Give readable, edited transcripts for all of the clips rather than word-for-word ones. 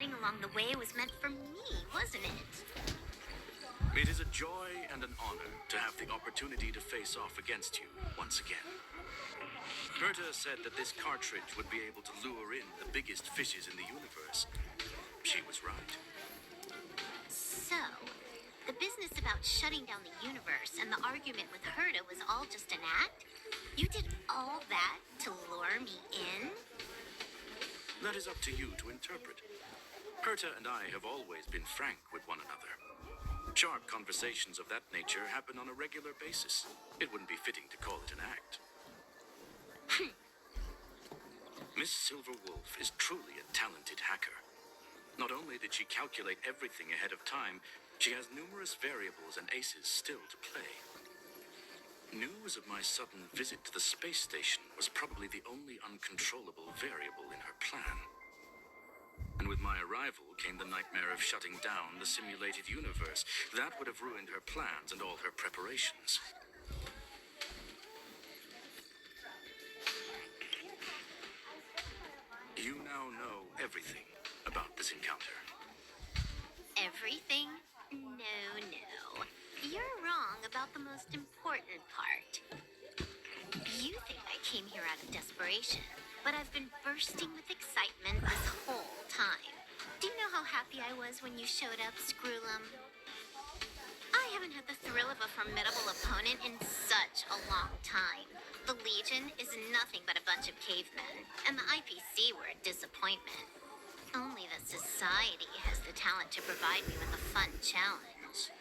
along the way was meant for me, wasn't it? It is a joy and an honor to have the opportunity to face off against you once again. Herta said that this cartridge would be able to lure in the biggest fishes in the universe. She was right. So, the business about shutting down the universe and the argument with Herta was all just an act? You did all that to lure me in? That is up to you to interpret. Herta and I have always been frank with one another. Sharp conversations of that nature happen on a regular basis. It wouldn't be fitting to call it an act. Miss Silverwolf is truly a talented hacker. Not only did she calculate everything ahead of time, she has numerous variables and aces still to play. News of my sudden visit to the space station was probably the only uncontrollable variable in her plan. And with my arrival came the nightmare of shutting down the simulated universe. That would have ruined her plans and all her preparations. You now know everything about this encounter. Everything? No. You're wrong about the most important part. You think I came here out of desperation, but I've been bursting with excitement this whole time. Do you know how happy I was when you showed up, Screwllum? I haven't had the thrill of a formidable opponent in such a long time. The Legion is nothing but a bunch of cavemen, and the IPC were a disappointment. Only the Society has the talent to provide me with a fun challenge.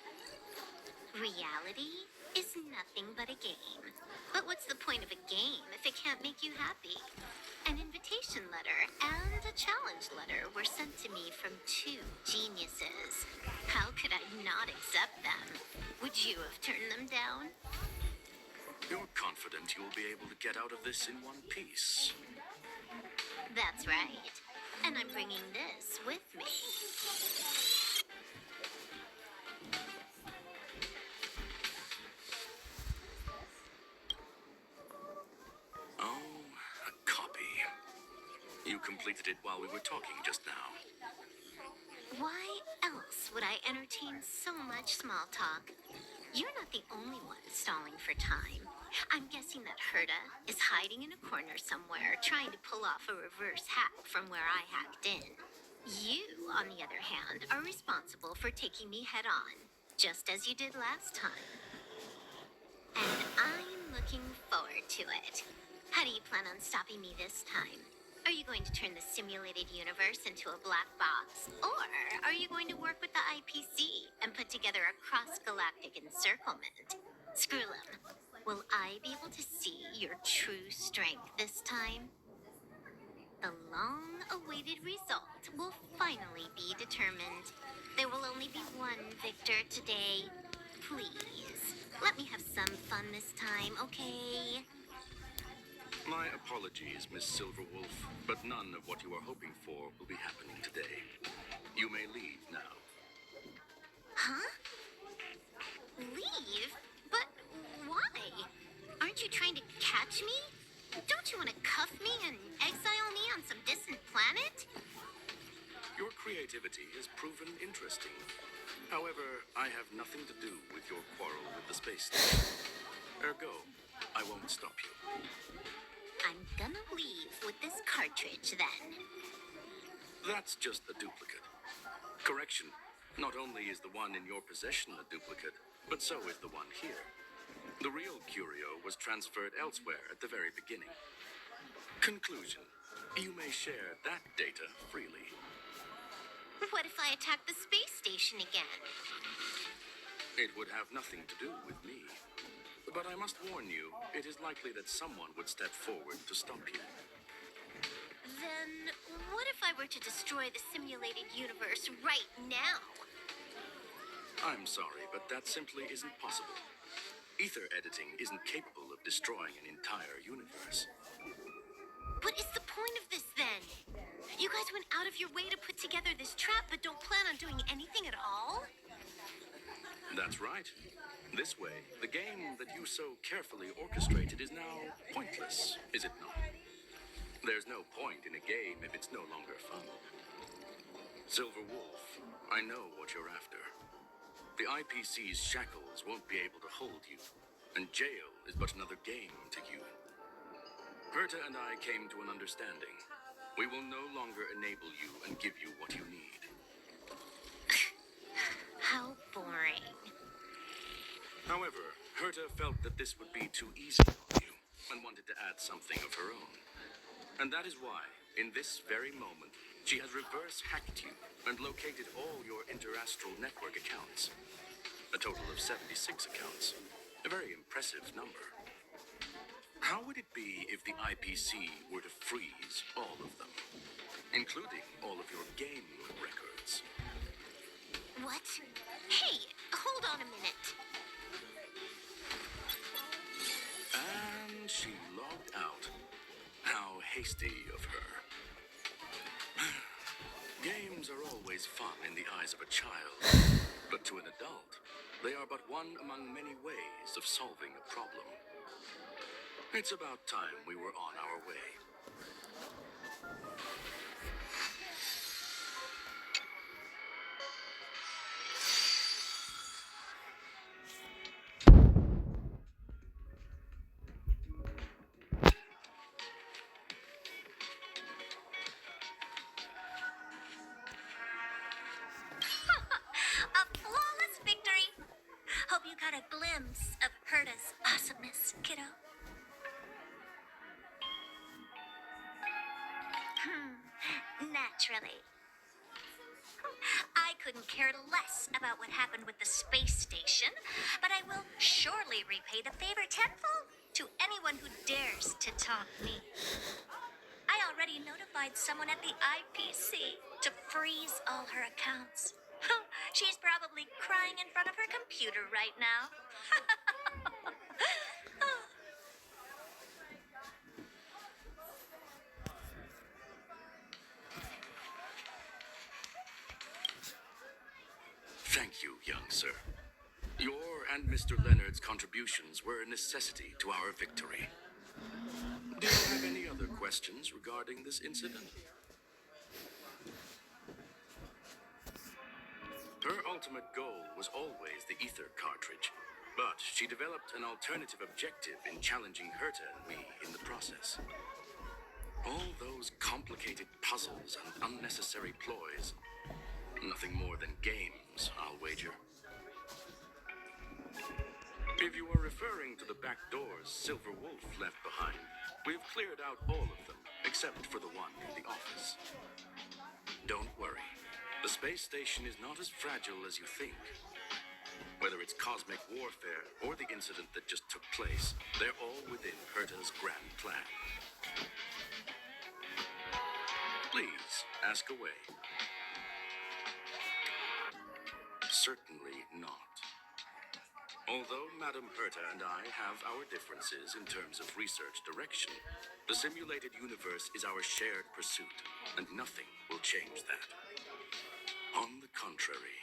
Reality is nothing but a game. But what's the point of a game if it can't make you happy? An invitation letter and a challenge letter were sent to me from two geniuses. How could I not accept them? Would you have turned them down? You're confident you'll be able to get out of this in one piece. That's right. And I'm bringing this with me. Oh, a copy. You completed it while we were talking just now. Why else would I entertain so much small talk? You're not the only one stalling for time. I'm guessing that Herta is hiding in a corner somewhere, trying to pull off a reverse hack from where I hacked in. You, on the other hand, are responsible for taking me head on, just as you did last time. And I'm looking forward to it. How do you plan on stopping me this time? Are you going to turn the simulated universe into a black box? Or are you going to work with the IPC and put together a cross-galactic encirclement? Screwllum, will I be able to see your true strength this time? The long-awaited result will finally be determined. There will only be one victor today. Please, let me have some fun this time, okay? My apologies, Miss Silverwolf, but none of what you are hoping for will be happening today. You may leave now. Huh? Leave? But why? Aren't you trying to catch me? Don't you want to cuff me and exile me on some distant planet? Your creativity has proven interesting. However, I have nothing to do with your quarrel with the space station. Ergo, I won't stop you. I'm gonna leave with this cartridge then. That's just a duplicate. Correction, not only is the one in your possession a duplicate, but so is the one here. The real curio was transferred elsewhere at the very beginning. Conclusion, you may share that data freely. What if I attack the space station again? It would have nothing to do with me. But I must warn you, it is likely that someone would step forward to stop you. Then what if I were to destroy the simulated universe right now? I'm sorry, but that simply isn't possible. Ether editing isn't capable of destroying an entire universe. What is the point of this then? You guys went out of your way to put together this trap, but don't plan on doing anything at all? That's right. This way, the game that you so carefully orchestrated is now pointless, is it not? There's no point in a game if it's no longer fun. Silver Wolf, I know what you're after. The IPC's shackles won't be able to hold you, and jail is but another game to you. Herta and I came to an understanding. We will no longer enable you and give you what you need. How boring. However, Herta felt that this would be too easy on you and wanted to add something of her own. And that is why, in this very moment, she has reverse hacked you and located all your interastral network accounts. A total of 76 accounts. A very impressive number. How would it be if the IPC were to freeze all of them, including all of your game records? What? Hey, hold on a minute. And she logged out. How hasty of her. Games are always fun in the eyes of a child, but to an adult, they are but one among many ways of solving a problem. It's about time we were on our way. A flawless victory! Hope you got a glimpse of Herta's awesomeness, kiddo. Naturally. I couldn't care less about what happened with the space station, but I will surely repay the favor tenfold to anyone who dares to taunt me. I already notified someone at the IPC to freeze all her accounts. She's probably crying in front of her computer right now. Thank you, young sir. Your and Mr. Leonard's contributions were a necessity to our victory. Do you have any other questions regarding this incident? Her ultimate goal was always the ether cartridge, but she developed an alternative objective in challenging Herta and me in the process. All those complicated puzzles and unnecessary ploys, nothing more than games, I'll wager. If you are referring to the back doors Silver Wolf left behind, we've cleared out all of them, except for the one in the office. Don't worry. The space station is not as fragile as you think. Whether it's cosmic warfare or the incident that just took place, they're all within Herta's grand plan. Please, ask away. Certainly not. Although Madame Herta and I have our differences in terms of research direction, the simulated universe is our shared pursuit, and nothing will change that. On the contrary,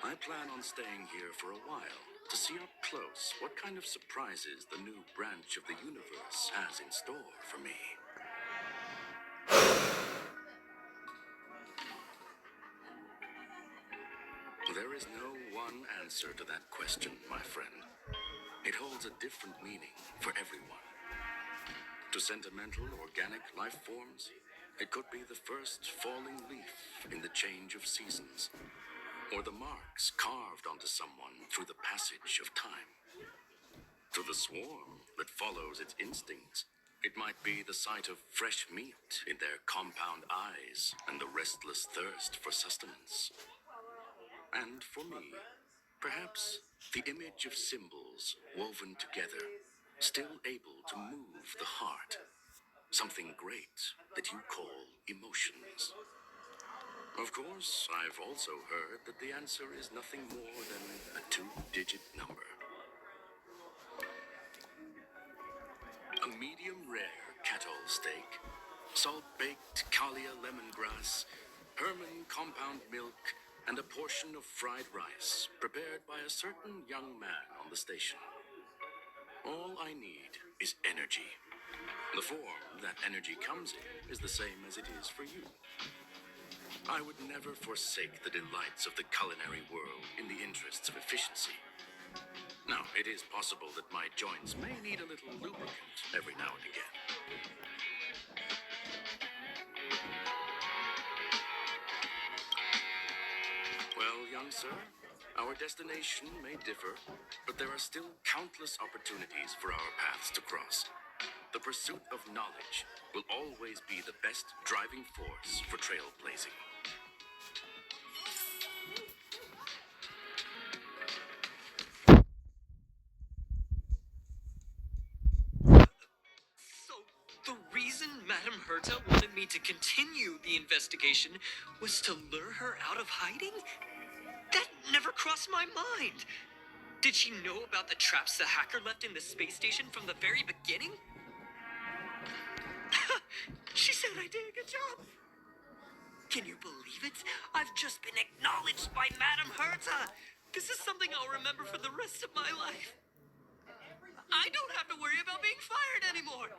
I plan on staying here for a while to see up close what kind of surprises the new branch of the universe has in store for me. There is no one answer to that question, my friend. It holds a different meaning for everyone. To sentimental, organic life forms, it could be the first falling leaf in the change of seasons, or the marks carved onto someone through the passage of time. To the swarm that follows its instincts, it might be the sight of fresh meat in their compound eyes and the restless thirst for sustenance. And for me, perhaps the image of symbols woven together, still able to move the heart. Something great that you call emotions. Of course, I've also heard that the answer is nothing more than a 2-digit number. A medium rare cattle steak, salt-baked Kalia lemongrass, Herman compound milk, and a portion of fried rice prepared by a certain young man on the station. All I need is energy. The form that energy comes in is the same as it is for you. I would never forsake the delights of the culinary world in the interests of efficiency. Now, it is possible that my joints may need a little lubricant every now and again. Well, young sir, our destination may differ, but there are still countless opportunities for our paths to cross. The pursuit of knowledge will always be the best driving force for trailblazing. So, the reason Madame Herta wanted me to continue the investigation was to lure her out of hiding? That never crossed my mind. Did she know about the traps the hacker left in the space station from the very beginning? She said I did a good job. Can you believe it? I've just been acknowledged by Madame Herta. This is something I'll remember for the rest of my life. I don't have to worry about being fired anymore.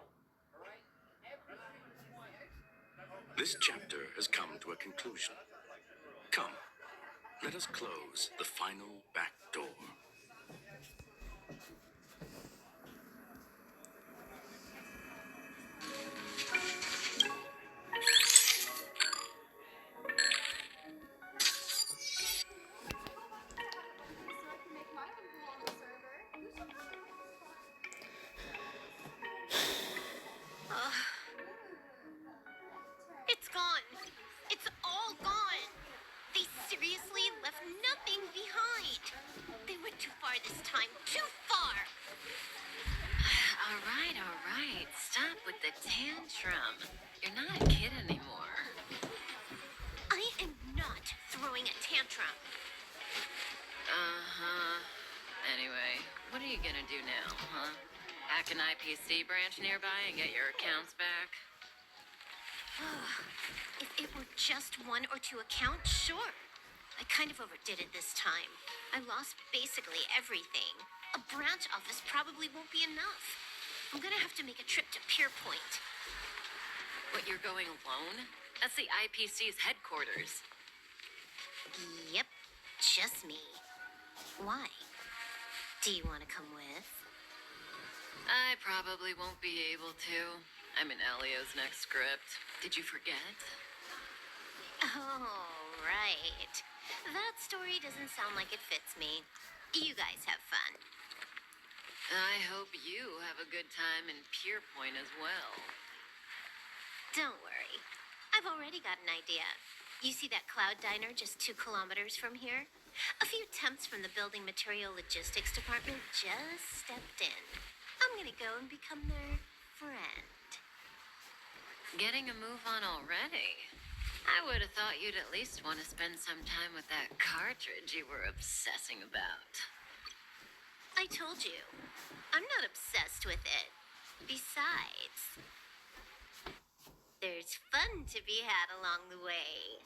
This chapter has come to a conclusion. Come, let us close the final back door. It's gone. It's all gone. They seriously left nothing behind. They went too far this time. Too far. All right. Stop with the tantrum. You're not a kid anymore. I am not throwing a tantrum. Uh-huh. Anyway, what are you gonna do now, huh? Hack an IPC branch nearby and get your accounts back? If it were just one or two accounts, sure. I kind of overdid it this time. I lost basically everything. A branch office probably won't be enough. I'm gonna have to make a trip to Pierpoint. What, you're going alone? That's the IPC's headquarters. Yep, just me. Why? Do you want to come with? I probably won't be able to. I'm in Elio's next script. Did you forget? Oh, right. That story doesn't sound like it fits me. You guys have fun. I hope you have a good time in Pierpoint as well. Don't worry. I've already got an idea. You see that cloud diner just 2 kilometers from here? A few temps from the building material logistics department just stepped in. I'm gonna go and become their friend. Getting a move on already? I would have thought you'd at least want to spend some time with that cartridge you were obsessing about. I told you, I'm not obsessed with it. Besides, there's fun to be had along the way.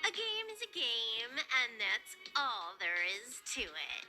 A game is a game, and that's all there is to it.